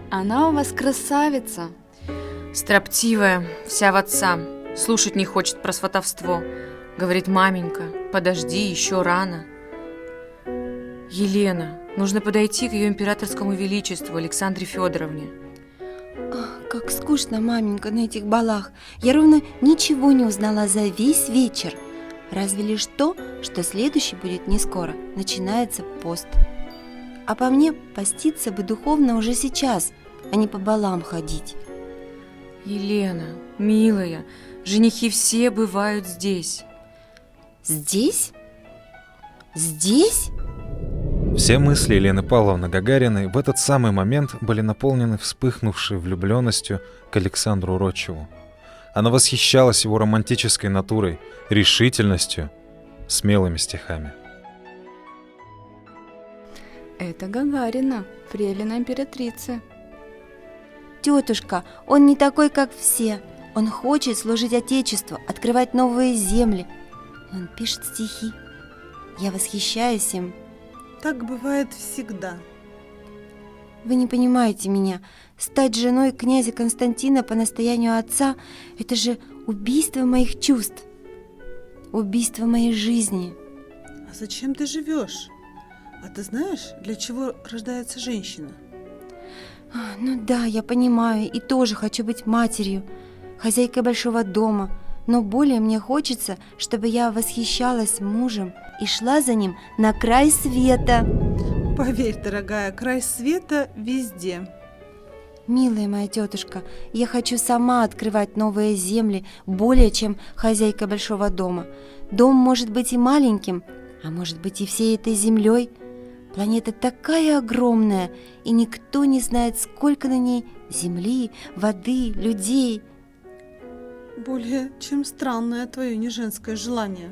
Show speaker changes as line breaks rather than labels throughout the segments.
Она у вас красавица.
Строптивая, вся в отца. Слушать не хочет про сватовство. Говорит: маменька, подожди, еще рано. Елена, нужно подойти к ее императорскому величеству Александре Федоровне.
Как скучно, маменька, на этих балах. Я ровно ничего не узнала за весь вечер. Разве лишь то, что следующий будет не скоро. Начинается пост. А по мне, поститься бы духовно уже сейчас, а не по балам ходить.
Елена, милая, женихи все бывают здесь.
Здесь? Здесь?
Все мысли Елены Павловны Гагариной в этот самый момент были наполнены вспыхнувшей влюбленностью к Александру Рочеву. Она восхищалась его романтической натурой, решительностью, смелыми стихами.
Это Гагарина, фрейлина императрицы.
Тетушка, он не такой, как все. Он хочет служить Отечеству, открывать новые земли. Он пишет стихи. Я восхищаюсь им.
Так бывает всегда.
Вы не понимаете меня. Стать женой князя Константина по настоянию отца – это же убийство моих чувств, убийство моей жизни.
А зачем ты живешь? А ты знаешь, для чего рождается женщина?
Ну да, я понимаю, и тоже хочу быть матерью, хозяйкой большого дома, но более мне хочется, чтобы я восхищалась мужем и шла за ним на край света.
Поверь, дорогая, край света везде.
Милая моя тетушка, я хочу сама открывать новые земли более чем хозяйка большого дома. Дом может быть и маленьким, а может быть и всей этой землей. Планета такая огромная, и никто не знает, сколько на ней земли, воды, людей.
Более чем странное твое неженское желание.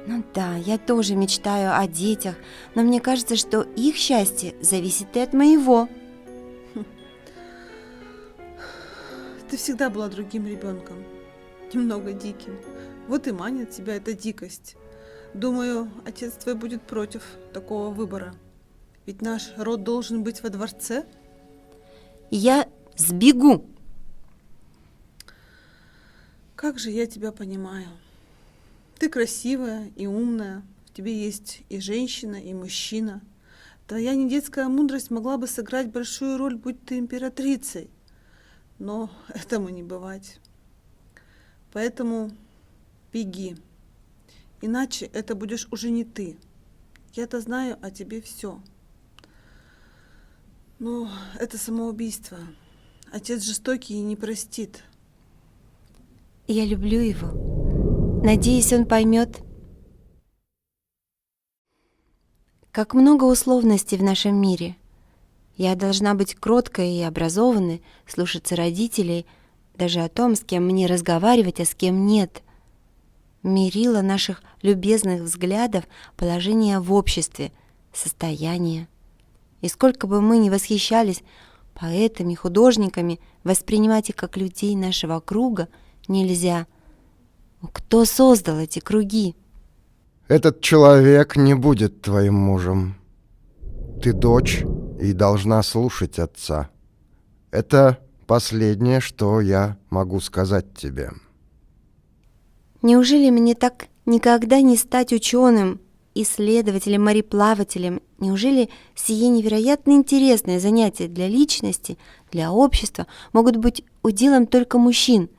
Ну да, я тоже мечтаю о детях, но мне кажется, что их счастье зависит и от моего.
Ты всегда была другим ребенком, немного диким. Вот и манит тебя эта дикость. Думаю, отец твой будет против такого выбора. Ведь наш род должен быть во дворце.
Я сбегу.
Как же я тебя понимаю. Ты красивая и умная, в тебе есть и женщина, и мужчина. Твоя недетская мудрость могла бы сыграть большую роль, будь ты императрицей. Но этому не бывать. Поэтому беги. Иначе это будешь уже не ты. Я-то знаю о тебе все. Но это самоубийство. Отец жестокий и не простит.
Я люблю его. Надеюсь, он поймет. Как много условностей в нашем мире. Я должна быть кроткой и образованной, слушаться родителей, даже о том, с кем мне разговаривать, а с кем нет. мерило наших любезных взглядов положение в обществе, состояние. И сколько бы мы ни восхищались поэтами, художниками, воспринимать их как людей нашего круга нельзя. Кто создал эти круги?
Этот человек не будет твоим мужем. Ты дочь и должна слушать отца. Это последнее, что я могу сказать тебе.
Неужели мне так никогда не стать ученым, исследователем, мореплавателем? Неужели сие невероятно интересные занятия для личности, для общества могут быть уделом только мужчин,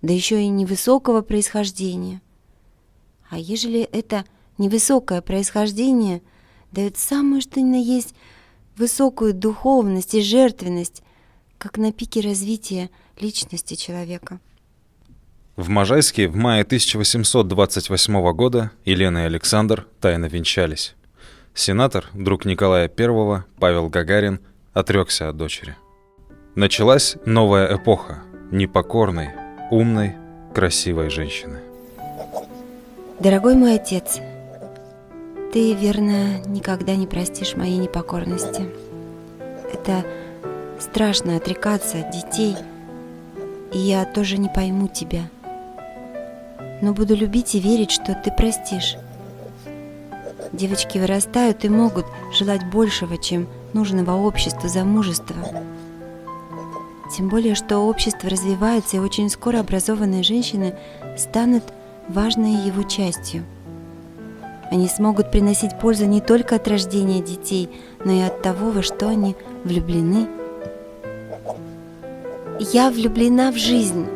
да еще и невысокого происхождения? А ежели это невысокое происхождение дает самую что ни на есть высокую духовность и жертвенность, как на пике развития личности человека?
В Можайске в мае 1828 года Елена и Александр тайно венчались. Сенатор, друг Николая I, Павел Гагарин, отрекся от дочери. Началась новая эпоха непокорной, умной, красивой женщины.
Дорогой мой отец, ты, верно, никогда не простишь моей непокорности. Это страшно отрекаться от детей, и я тоже не пойму тебя. Но буду любить и верить, что ты простишь. Девочки вырастают и могут желать большего, чем нужного обществу замужества. Тем более, что общество развивается, и очень скоро образованные женщины станут важной его частью. Они смогут приносить пользу не только от рождения детей, но и от того, во что они влюблены. Я влюблена в жизнь,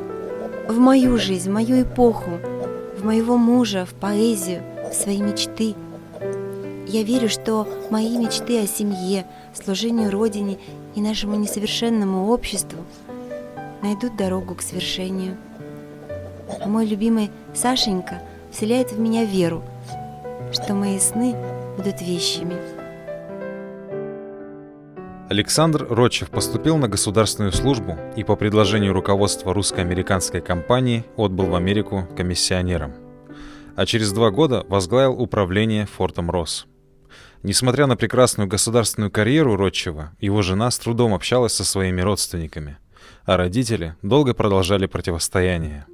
в мою жизнь, в мою эпоху, в моего мужа, в поэзию, в свои мечты. Я верю, что мои мечты о семье, служению Родине и нашему несовершенному обществу найдут дорогу к свершению. А мой любимый Сашенька вселяет в меня веру, что мои сны будут вещими.
Александр Ротчев поступил на государственную службу и по предложению руководства русско-американской компании отбыл в Америку комиссионером. А через 2 года возглавил управление фортом Росс. Несмотря на прекрасную государственную карьеру Ротчева, его жена с трудом общалась со своими родственниками, а родители долго продолжали противостояние.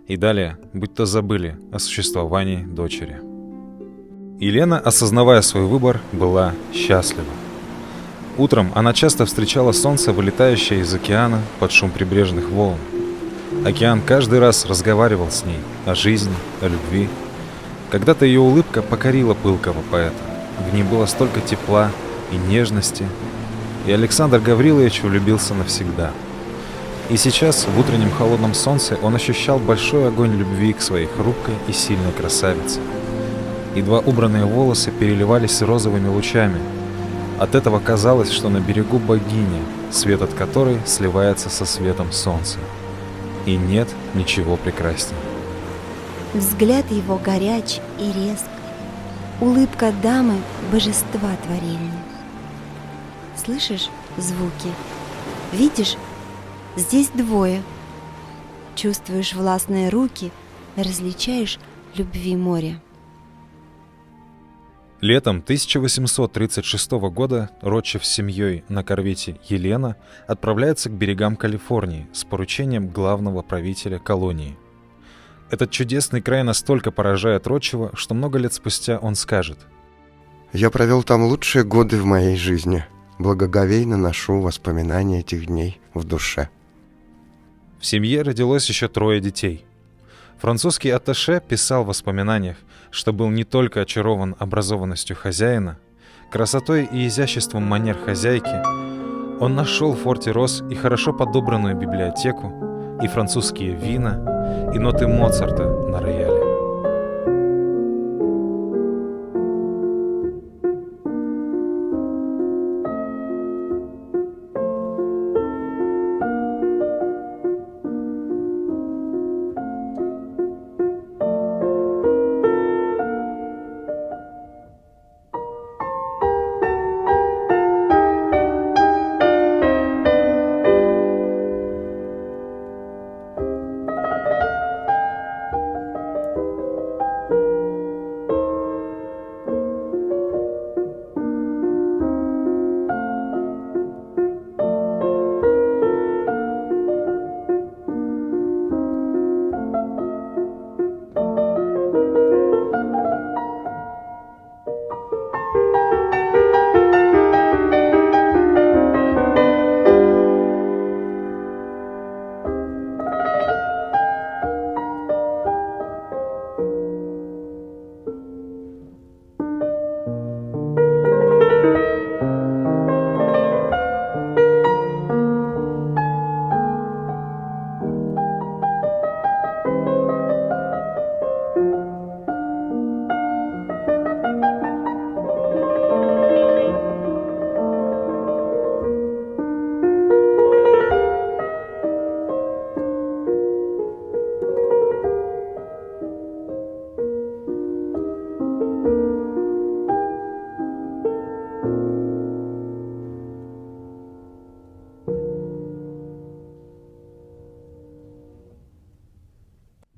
И далее будто забыли о существовании дочери. Елена, осознавая свой выбор, была счастлива. Утром она часто встречала солнце, вылетающее из океана под шум прибрежных волн. Океан каждый раз разговаривал с ней о жизни, о любви. Когда-то ее улыбка покорила пылкого поэта. В ней было столько тепла и нежности, и Александр Гаврилович влюбился навсегда. И сейчас, в утреннем холодном солнце, он ощущал большой огонь любви к своей хрупкой и сильной красавице. Едва убранные волосы переливались розовыми лучами. От этого казалось, что на берегу богиня, свет от которой сливается со светом солнца. И нет ничего прекраснее.
Взгляд его горяч и резк, улыбка дамы божества творения. Слышишь звуки? Видишь? Здесь двое. Чувствуешь властные руки, различаешь любви море.
Летом 1836 года Ротчев с семьей на корвете «Елена» отправляется к берегам Калифорнии с поручением главного правителя колонии. Этот чудесный край настолько поражает Ротчева, что много лет спустя он скажет:
Я провел там лучшие годы в моей жизни. Благоговейно ношу воспоминания этих дней в душе.
В семье родилось еще 3 детей. Французский атташе писал в воспоминаниях, что был не только очарован образованностью хозяина, красотой и изяществом манер хозяйки, он нашел в форте Росс и хорошо подобранную библиотеку, и французские вина, и ноты Моцарта на рояле.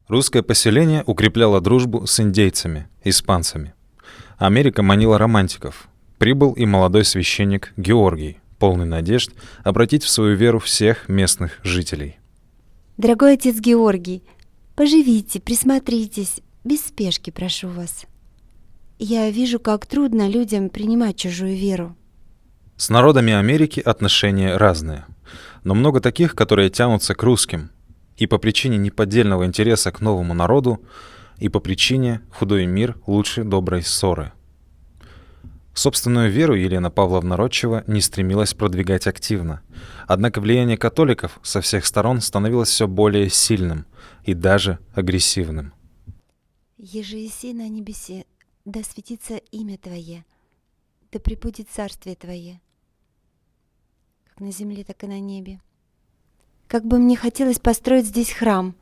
Русское поселение укрепляло дружбу с индейцами, испанцами. Америка манила романтиков. Прибыл и молодой священник Георгий, полный надежд обратить в свою веру всех местных жителей.
Дорогой отец Георгий, поживите, присмотритесь, без спешки, прошу вас. Я вижу, как трудно людям принимать чужую веру.
С народами Америки отношения разные, но много таких, которые тянутся к русским, и по причине неподдельного интереса к новому народу, и по причине «худой мир лучше доброй ссоры». Собственную веру Елена Павловна Родчева не стремилась продвигать активно, однако влияние католиков со всех сторон становилось все более сильным и даже агрессивным.
Еже еси на небесе, да светится имя Твое, да пребудет царствие Твое, как на земле, так и на небе. Как бы мне хотелось построить здесь храм.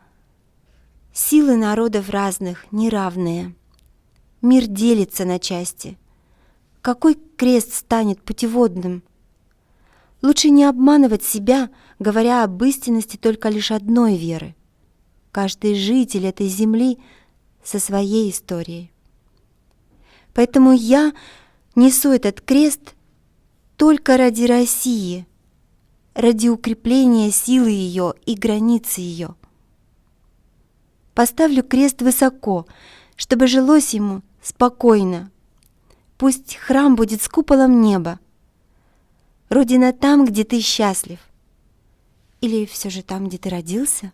Силы народов разных, неравные. Мир делится на части. Какой крест станет путеводным? Лучше не обманывать себя, говоря об истинности только лишь одной веры. Каждый житель этой земли со своей историей. Поэтому я несу этот крест только ради России, ради укрепления силы ее и границы ее. Поставлю крест высоко, чтобы жилось ему спокойно. Пусть храм будет с куполом неба. Родина там, где ты счастлив. Или все же там, где ты родился?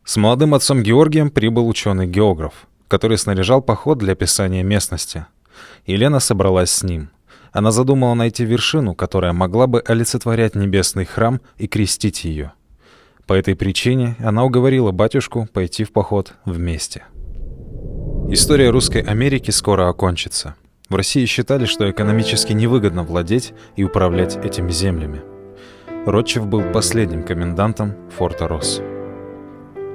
С молодым отцом Георгием прибыл ученый-географ, который снаряжал поход для описания местности. Елена собралась с ним. Она задумала найти вершину, которая могла бы олицетворять небесный храм и крестить ее. По этой причине она уговорила батюшку пойти в поход вместе. История русской Америки скоро окончится. В России считали, что экономически невыгодно владеть и управлять этими землями. Родчев был последним комендантом форта Росс.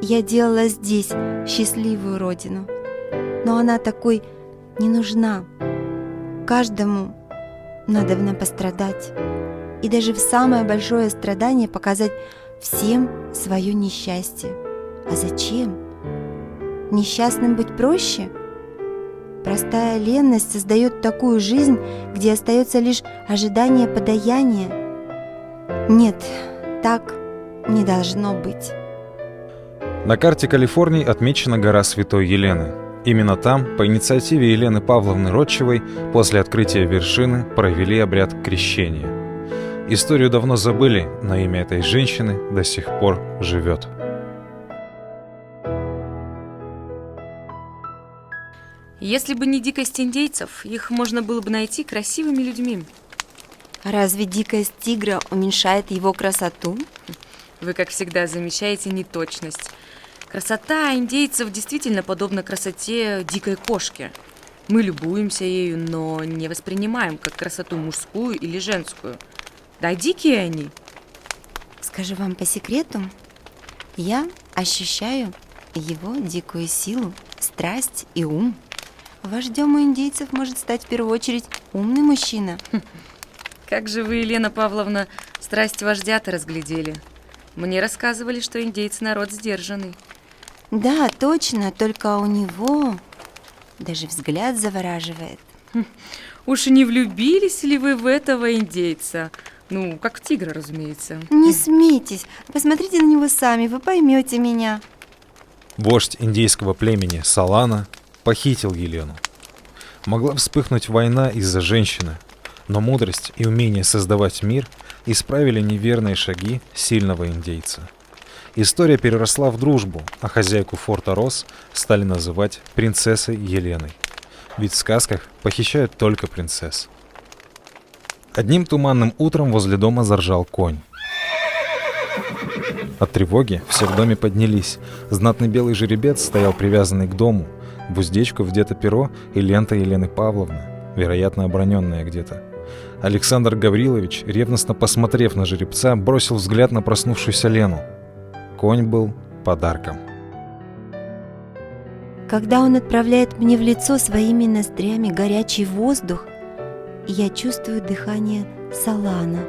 Я делала здесь счастливую родину, но она такой не нужна. Каждому надобно пострадать, и даже в самое большое страдание показать всем свое несчастье. А зачем? Несчастным быть проще? Простая ленность создает такую жизнь, где остается лишь ожидание подаяния. Нет, так не должно быть.
На карте Калифорнии отмечена гора Святой Елены. Именно там, по инициативе Елены Павловны Родчевой, после открытия вершины провели обряд крещения. Историю давно забыли, но имя этой женщины до сих пор живет.
Если бы не дикость индейцев, их можно было бы найти красивыми людьми.
Разве дикость тигра уменьшает его красоту?
Вы, как всегда, замечаете неточность. Красота индейцев действительно подобна красоте дикой кошки. Мы любуемся ею, но не воспринимаем как красоту мужскую или женскую. Да, дикие они.
Скажу вам по секрету, я ощущаю его дикую силу, страсть и ум. Вождем у индейцев может стать в первую очередь умный мужчина.
Как же вы, Елена Павловна, страсть вождя-то разглядели? Мне рассказывали, что индейцы народ сдержанный.
Да, точно, только у него даже взгляд завораживает.
Уж не влюбились ли вы в этого индейца? Ну, как в тигра, разумеется.
Не смейтесь, посмотрите на него сами, вы поймете меня.
Вождь индейского племени Салана похитил Елену. Могла вспыхнуть война из-за женщины, но мудрость и умение создавать мир исправили неверные шаги сильного индейца. История переросла в дружбу, а хозяйку форта Росс стали называть принцессой Еленой. Ведь в сказках похищают только принцесс. Одним туманным утром возле дома заржал конь. От тревоги все в доме поднялись. Знатный белый жеребец стоял привязанный к дому. В уздечку вдето перо и лента Елены Павловны, вероятно, оброненная где-то. Александр Гаврилович, ревностно посмотрев на жеребца, бросил взгляд на проснувшуюся Лену. Конь был подарком.
Когда он отправляет мне в лицо своими ноздрями горячий воздух, я чувствую дыхание Салана.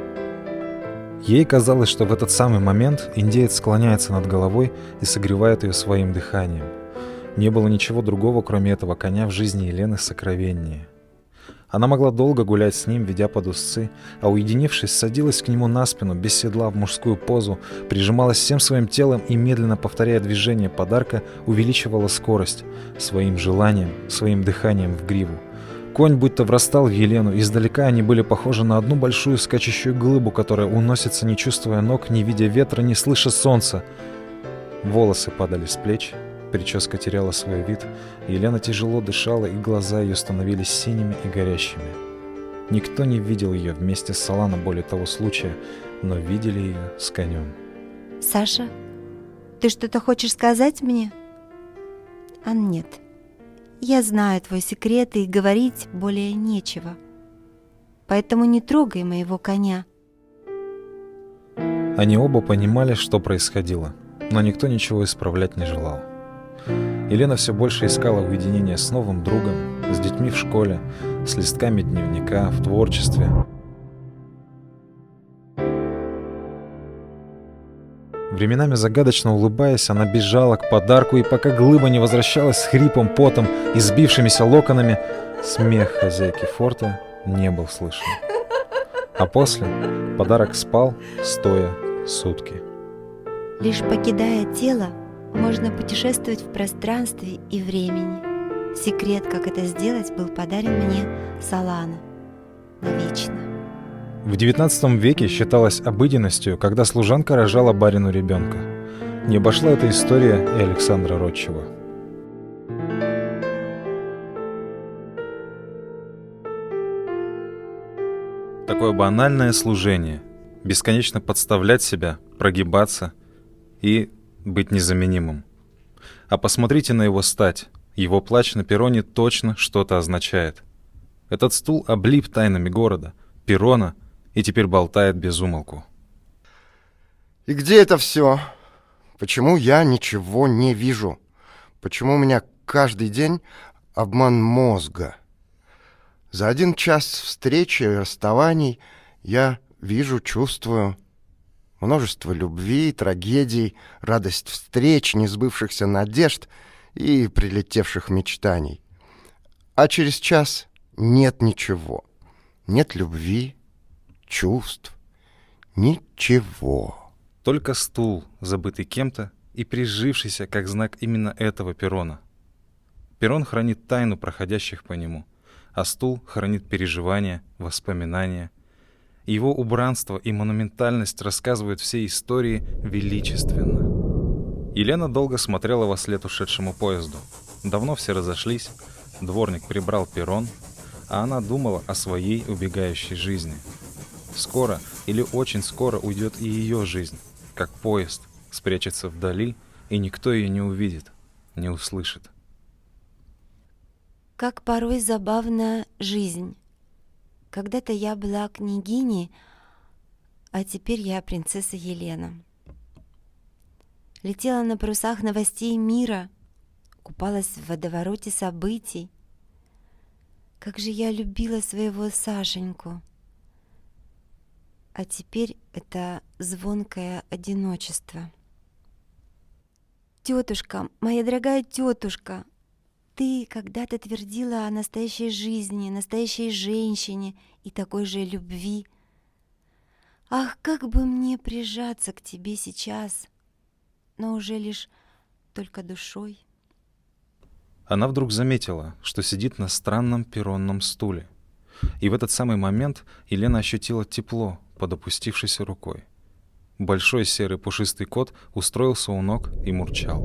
Ей казалось, что в этот самый момент индеец склоняется над головой и согревает ее своим дыханием. Не было ничего другого, кроме этого коня, в жизни Елены сокровеннее. Она могла долго гулять с ним, ведя под узцы, а уединившись, садилась к нему на спину, без седла, в мужскую позу, прижималась всем своим телом и, медленно повторяя движение подарка, увеличивала скорость своим желанием, своим дыханием в гриву. Конь будто врастал в Елену, издалека они были похожи на одну большую скачущую глыбу, которая уносится, не чувствуя ног, не видя ветра, не слыша солнца. Волосы падали с плеч, прическа теряла свой вид, Елена тяжело дышала, и глаза ее становились синими и горящими. Никто не видел ее вместе с Солано более того случая, но видели ее с конем.
Саша, ты что-то хочешь сказать мне? А нет. Я знаю твой секрет, и говорить более нечего. Поэтому не трогай моего коня.
Они оба понимали, что происходило, но никто ничего исправлять не желал. Елена все больше искала уединения с новым другом, с детьми в школе, с листками дневника, в творчестве. Временами загадочно улыбаясь, она бежала к подарку, и пока глыба не возвращалась с хрипом, потом и сбившимися локонами, смех хозяйки форта не был слышен. А после подарок спал, стоя сутки.
Лишь покидая тело, можно путешествовать в пространстве и времени. Секрет, как это сделать, был подарен мне Солано навечно.
В XIX веке считалось обыденностью, когда служанка рожала барину ребенка. Не обошла эта история и Александра Ротчева. Такое банальное служение, бесконечно подставлять себя, прогибаться и быть незаменимым. А посмотрите на его стать, его плач на перроне точно что-то означает. Этот стул облип тайнами города, перрона, и теперь болтает без умолку.
И где это все? Почему я ничего не вижу? Почему у меня каждый день обман мозга? За 1 час встречи и расставаний я вижу, чувствую множество любви, трагедий, радость встреч, несбывшихся надежд и прилетевших мечтаний. А через час нет ничего. Нет любви, чувств, ничего.
Только стул, забытый кем-то и прижившийся как знак именно этого перрона. Перрон хранит тайну проходящих по нему, а стул хранит переживания, воспоминания. Его убранство и монументальность рассказывают все истории величественно. Елена долго смотрела вослед ушедшему поезду. Давно все разошлись, дворник прибрал перрон, а она думала о своей убегающей жизни. Скоро или очень скоро уйдет и ее жизнь, как поезд, спрячется вдали, и никто ее не увидит, не услышит.
Как порой забавна жизнь. Когда-то я была княгиней, а теперь я принцесса Елена. Летела на парусах новостей мира, купалась в водовороте событий. Как же я любила своего Сашеньку. А теперь это звонкое одиночество. Тетушка, моя дорогая тетушка, ты когда-то твердила о настоящей жизни, настоящей женщине и такой же любви. Ах, как бы мне прижаться к тебе сейчас, но уже лишь только душой.
Она вдруг заметила, что сидит на странном перронном стуле. И в этот самый момент Елена ощутила тепло под опустившейся рукой. Большой серый пушистый кот устроился у ног и мурчал.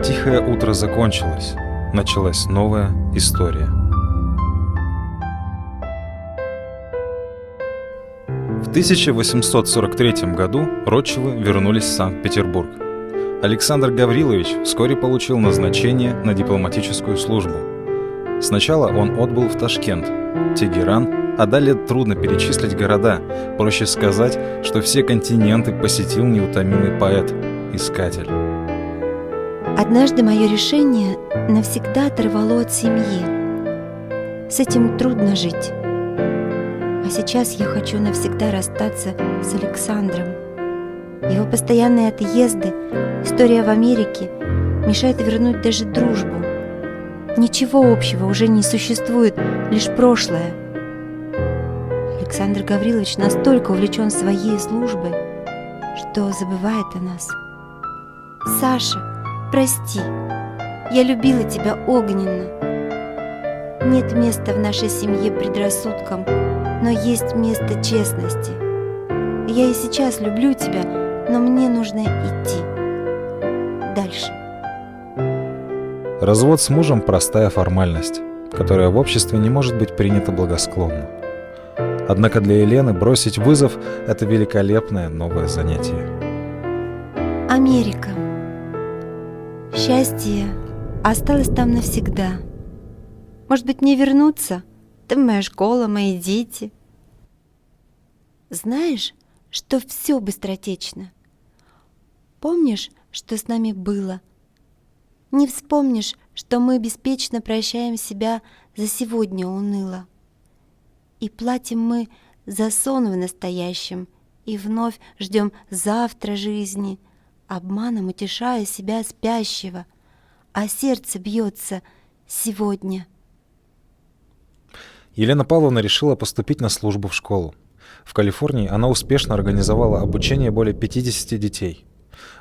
Тихое утро закончилось. Началась новая история. В 1843 году Ротчевы вернулись в Санкт-Петербург. Александр Гаврилович вскоре получил назначение на дипломатическую службу. Сначала он отбыл в Ташкент, Тегеран, а далее трудно перечислить города. Проще сказать, что все континенты посетил неутомимый поэт. искатель.
Однажды мое решение навсегда оторвало от семьи. С этим трудно жить. А сейчас я хочу навсегда расстаться с Александром. Его постоянные отъезды, история в Америке мешают вернуть даже дружбу. Ничего общего уже не существует, лишь прошлое. Александр Гаврилович настолько увлечен своей службой, что забывает о нас. Саша, прости, я любила тебя огненно. Нет места в нашей семье предрассудкам, но есть место честности. Я и сейчас люблю тебя, но мне нужно идти дальше.
Развод с мужем – простая формальность, которая в обществе не может быть принята благосклонно. Однако для Елены бросить вызов – это великолепное новое занятие.
Америка. Счастье осталось там навсегда. Может быть, мне вернуться? Там моя школа, мои дети. Знаешь, что все быстротечно? Помнишь, что с нами было? Не вспомнишь, что мы беспечно прощаем себя за сегодня уныло. И платим мы за сон в настоящем, и вновь ждем завтра жизни, обманом утешая себя спящего, а сердце бьется сегодня.
Елена Павловна решила поступить на службу в школу. В Калифорнии она успешно организовала обучение более 50 детей.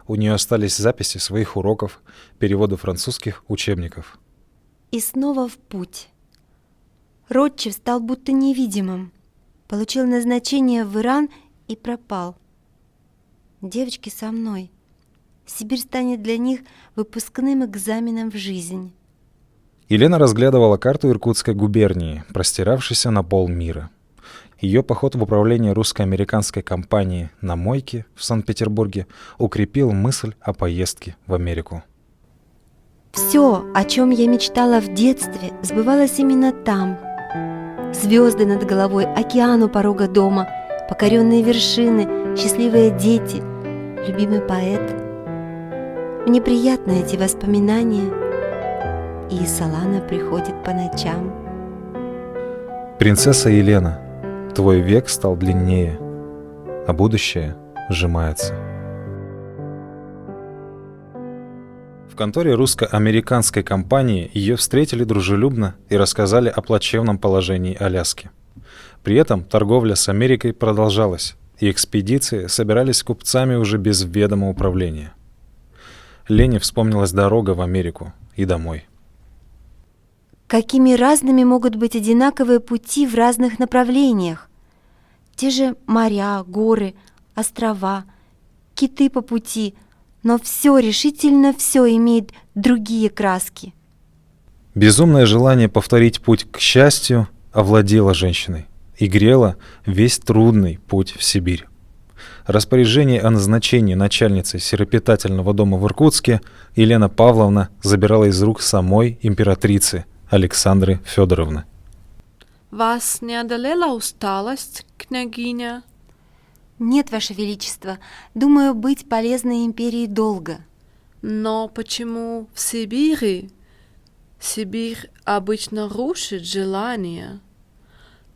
У нее остались записи своих уроков, переводы французских учебников.
И снова в путь. Ротчев стал будто невидимым, получил назначение в Иран и пропал. Девочки со мной. Сибирь станет для них выпускным экзаменом в жизнь.
Елена разглядывала карту Иркутской губернии, простиравшейся на полмира. Ее поход в управление русско-американской компании на мойке в Санкт-Петербурге укрепил мысль о поездке в Америку.
Все, о чем я мечтала в детстве, сбывалось именно там. Звезды над головой, океан у порога дома, покоренные вершины, счастливые дети, любимый поэт. Мне приятны эти воспоминания, и Солана приходит по ночам.
Принцесса Елена, твой век стал длиннее, а будущее сжимается. В конторе русско-американской компании ее встретили дружелюбно и рассказали о плачевном положении Аляски. При этом торговля с Америкой продолжалась, и экспедиции собирались купцами уже без ведома управления. Лене вспомнилась дорога в Америку и домой.
Какими разными могут быть одинаковые пути в разных направлениях? Те же моря, горы, острова, киты по пути, но все, решительно все имеет другие краски.
Безумное желание повторить путь к счастью овладело женщиной и грело весь трудный путь в Сибирь. Распоряжение о назначении начальницей сиропитательного дома в Иркутске Елена Павловна забирала из рук самой императрицы Александры Федоровны.
Вас не одолела усталость, княгиня?
Нет, Ваше Величество, думаю, быть полезной империи долго.
Но почему в Сибири? Сибирь обычно рушит желания.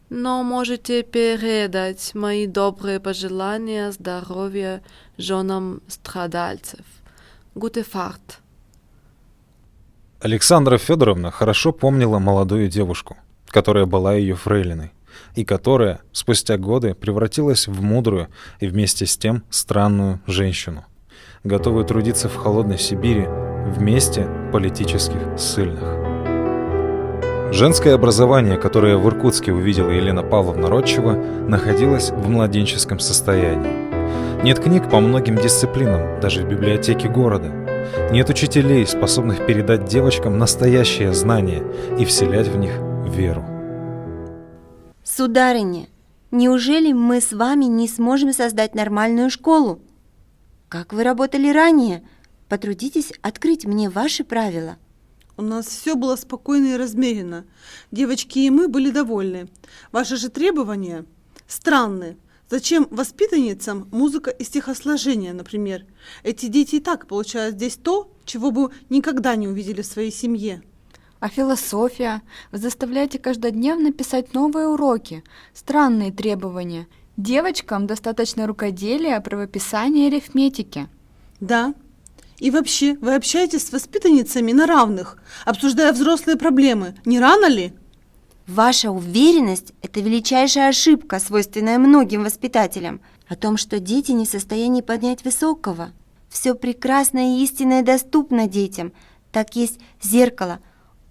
Но можете передать мои добрые пожелания здоровья женам страдальцев. Gute Fahrt.
Александра Федоровна хорошо помнила молодую девушку, которая была ее фрейлиной, и которая спустя годы превратилась в мудрую и вместе с тем странную женщину, готовую трудиться в холодной Сибири вместе политических ссыльных. Женское образование, которое в Иркутске увидела Елена Павловна Ротчева, находилось в младенческом состоянии. Нет книг по многим дисциплинам, даже в библиотеке города. Нет учителей, способных передать девочкам настоящее знание и вселять в них веру.
Сударыня, неужели мы с вами не сможем создать нормальную школу? Как вы работали ранее? Потрудитесь открыть мне ваши правила.
У нас все было спокойно и размеренно. Девочки и мы были довольны. Ваши же требования странны. Зачем воспитанницам музыка и стихосложение, например? Эти дети и так получают здесь то, чего бы никогда не увидели в своей семье.
А философия? Вы заставляете каждодневно писать новые уроки. Странные требования. Девочкам достаточно рукоделия, правописания и арифметики.
Да. И вообще, вы общаетесь с воспитанницами на равных, обсуждая взрослые проблемы. Не рано ли?
Ваша уверенность – это величайшая ошибка, свойственная многим воспитателям, о том, что дети не в состоянии поднять высокого. Все прекрасное и истинное доступно детям. Так есть зеркало,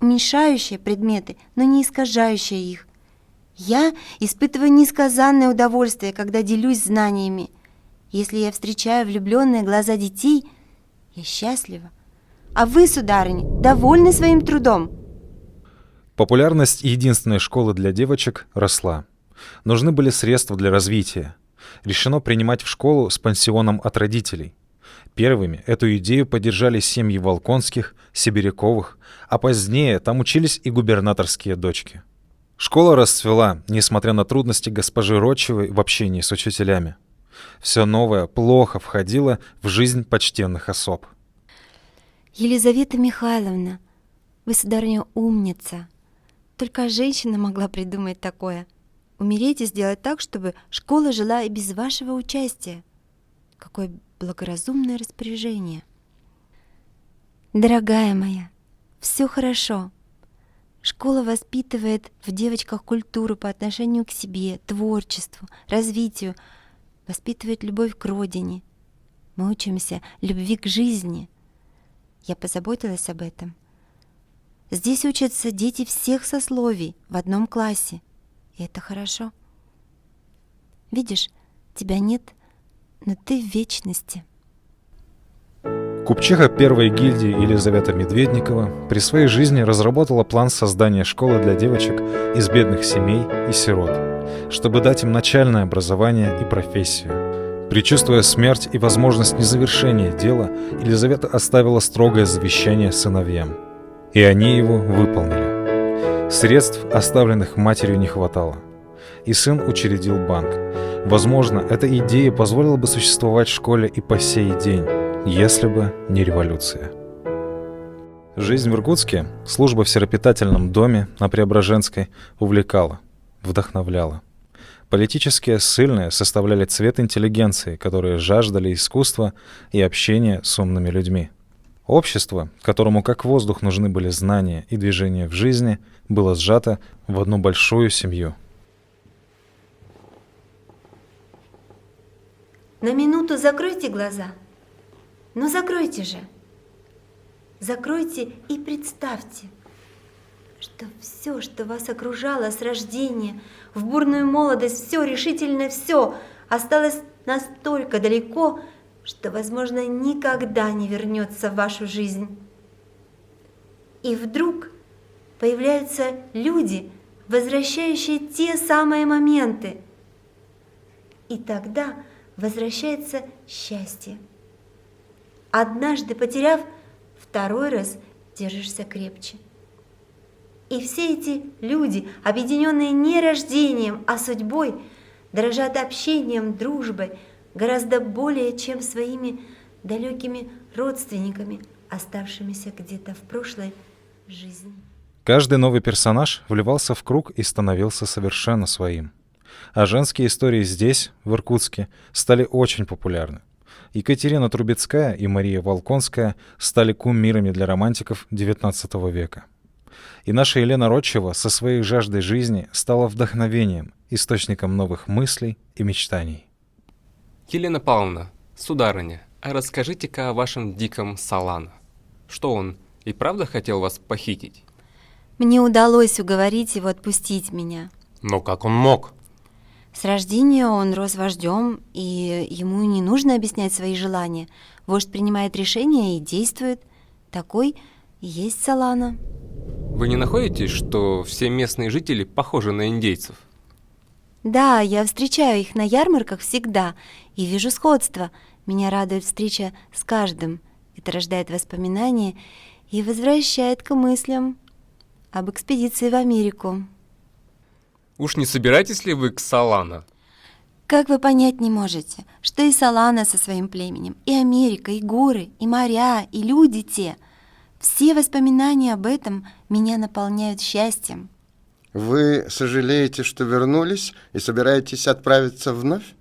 уменьшающее предметы, но не искажающее их. Я испытываю несказанное удовольствие, когда делюсь знаниями. Если я встречаю влюбленные глаза детей, я счастлива. А вы, сударыня, довольны своим трудом?
Популярность единственной школы для девочек росла. Нужны были средства для развития. Решено принимать в школу с пансионом от родителей. Первыми эту идею поддержали семьи Волконских, Сибиряковых, а позднее там учились и губернаторские дочки. Школа расцвела, несмотря на трудности госпожи Ротчевой в общении с учителями. Все новое плохо входило в жизнь почтенных особ.
Елизавета Михайловна, вы, сударыня, умница. Только женщина могла придумать такое. Умереть и сделать так, чтобы школа жила и без вашего участия. Какое благоразумное распоряжение. Дорогая моя, все хорошо. Школа воспитывает в девочках культуру по отношению к себе, творчеству, развитию, воспитывает любовь к родине. Мы учимся любви к жизни. Я позаботилась об этом. Здесь учатся дети всех сословий в одном классе. И это хорошо. Видишь, тебя нет, но ты в вечности.
Купчиха первой гильдии Елизавета Медведникова при своей жизни разработала план создания школы для девочек из бедных семей и сирот, чтобы дать им начальное образование и профессию. Предчувствуя смерть и возможность незавершения дела, Елизавета оставила строгое завещание сыновьям. И они его выполнили. Средств, оставленных матерью, не хватало. И сын учредил банк. Возможно, эта идея позволила бы существовать школе и по сей день, если бы не революция. Жизнь в Иркутске, служба в сиропитательном доме на Преображенской увлекала, вдохновляла. Политические ссыльные составляли цвет интеллигенции, которые жаждали искусства и общения с умными людьми. Общество, которому как воздух нужны были знания и движения в жизни, было сжато в одну большую семью.
На минуту закройте глаза. Ну закройте же. Закройте и представьте, что все, что вас окружало с рождения, в бурную молодость, все, решительно все, осталось настолько далеко, что, возможно, никогда не вернется в вашу жизнь. И вдруг появляются люди, возвращающие те самые моменты. И тогда возвращается счастье. Однажды потеряв, второй раз держишься крепче. И все эти люди, объединенные не рождением, а судьбой, дорожат общением, дружбой, гораздо более, чем своими далекими родственниками, оставшимися где-то в прошлой жизни.
Каждый новый персонаж вливался в круг и становился совершенно своим. А женские истории здесь, в Иркутске, стали очень популярны. Екатерина Трубецкая и Мария Волконская стали кумирами для романтиков XIX века. И наша Елена Ротчева со своей жаждой жизни стала вдохновением, источником новых мыслей и мечтаний.
Елена Павловна, сударыня, а расскажите-ка о вашем диком Солано. Что он и правда хотел вас похитить?
Мне удалось уговорить его отпустить меня.
Но как он мог?
С рождения он рос вождем, и ему не нужно объяснять свои желания. Вождь принимает решения и действует. Такой и есть Солано.
Вы не находите, что все местные жители похожи на индейцев?
Да, я встречаю их на ярмарках всегда и вижу сходство. Меня радует встреча с каждым. Это рождает воспоминания и возвращает к мыслям об экспедиции в Америку.
Уж не собираетесь ли вы к Солано?
Как вы понять не можете, что и Солана со своим племенем, и Америка, и горы, и моря, и люди те, все воспоминания об этом меня наполняют счастьем.
Вы сожалеете, что вернулись и собираетесь отправиться вновь?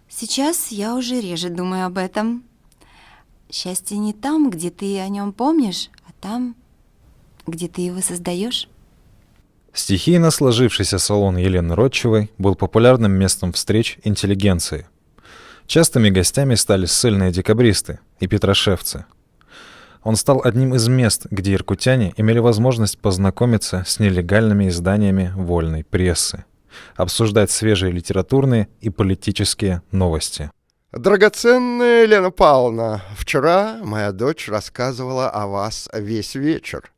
Сейчас я уже реже думаю об этом. Счастье не там, где ты о нем помнишь, а там, где ты его создаешь.
Стихийно сложившийся салон Елены Родчевой был популярным местом встреч интеллигенции. Частыми гостями стали ссыльные декабристы и петрошевцы. Он стал одним из мест, где иркутяне имели возможность познакомиться с нелегальными изданиями вольной прессы, обсуждать свежие литературные и политические новости.
Драгоценная Елена Павловна, вчера моя дочь рассказывала о вас весь вечер.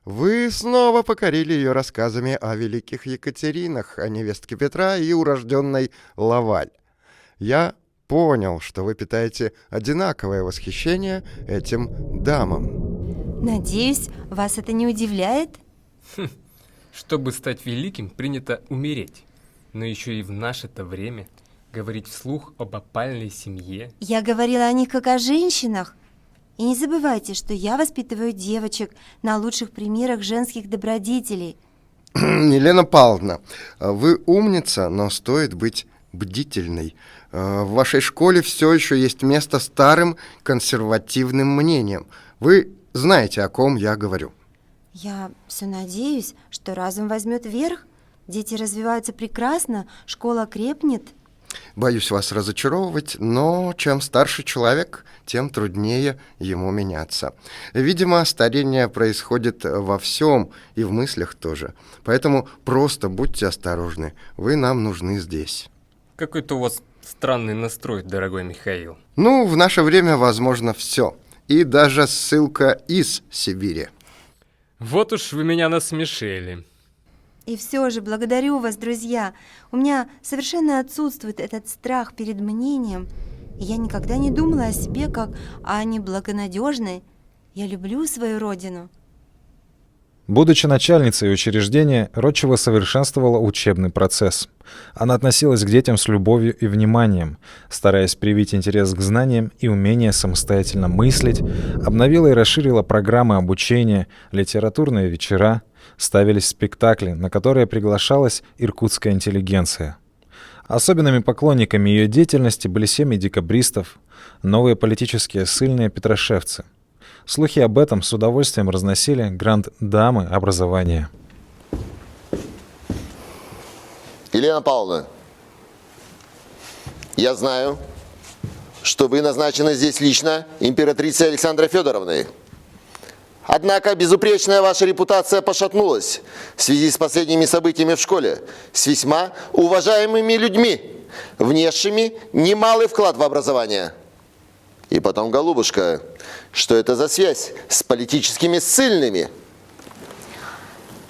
Вы снова покорили ее рассказами о великих Екатеринах, о невестке Петра и урожденной Лаваль. Я понял, что вы питаете одинаковое восхищение этим дамам.
Надеюсь, вас это не удивляет?
Чтобы стать великим, принято умереть. Но еще и в наше-то время говорить вслух об опальной семье.
Я говорила о них как о женщинах. И не забывайте, что я воспитываю девочек на лучших примерах женских добродетелей.
Елена Павловна, вы умница, но стоит быть бдительной. В вашей школе все еще есть место старым консервативным мнениям. Вы знаете, о ком я говорю.
Я все надеюсь, что разум возьмет верх. Дети развиваются прекрасно, школа крепнет.
Боюсь вас разочаровывать, но чем старше человек, тем труднее ему меняться. Видимо, старение происходит во всем и в мыслях тоже. Поэтому просто будьте осторожны. Вы нам нужны здесь.
Какой-то у вас странный настрой, дорогой Михаил.
Ну, в наше время возможно все. И даже ссылка из Сибири.
Вот уж вы меня насмешили.
И все же благодарю вас, друзья. У меня совершенно отсутствует этот страх перед мнением. И я никогда не думала о себе как о неблагонадежной. Я люблю свою родину.
Будучи начальницей учреждения, Родчева совершенствовала учебный процесс. Она относилась к детям с любовью и вниманием, стараясь привить интерес к знаниям и умение самостоятельно мыслить, обновила и расширила программы обучения, литературные вечера, ставились спектакли, на которые приглашалась иркутская интеллигенция. Особенными поклонниками ее деятельности были семьи декабристов, новые политические ссыльные петрошевцы. Слухи об этом с удовольствием разносили гранд-дамы образования.
Елена Павловна, я знаю, что вы назначены здесь лично императрицей Александрой Федоровной. Однако безупречная ваша репутация пошатнулась в связи с последними событиями в школе с весьма уважаемыми людьми, внесшими немалый вклад в образование. И потом, голубушка, что это за связь с политическими ссыльными?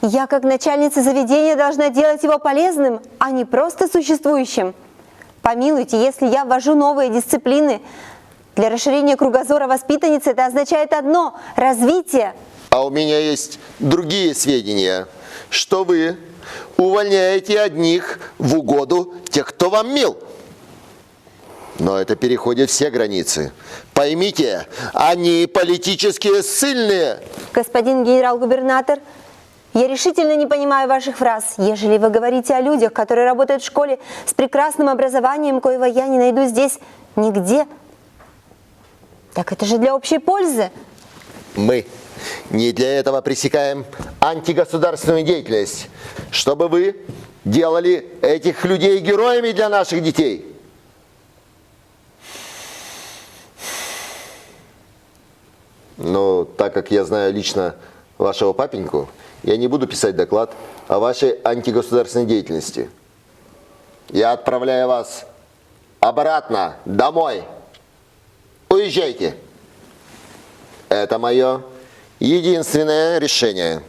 Я, как начальница заведения, должна делать его полезным, а не просто существующим. Помилуйте, если я ввожу новые дисциплины, для расширения кругозора воспитанницы это означает одно – развитие.
А у меня есть другие сведения, что вы увольняете одних в угоду тех, кто вам мил. Но это переходит все границы. Поймите, они политические ссыльные.
Господин генерал-губернатор, я решительно не понимаю ваших фраз. Ежели вы говорите о людях, которые работают в школе с прекрасным образованием, коего я не найду здесь нигде, так это же для общей пользы.
Мы не для этого пресекаем антигосударственную деятельность, чтобы вы делали этих людей героями для наших детей. Но так как я знаю лично вашего папеньку, я не буду писать доклад о вашей антигосударственной деятельности. Я отправляю вас обратно домой. Уезжайте. Это мое единственное решение.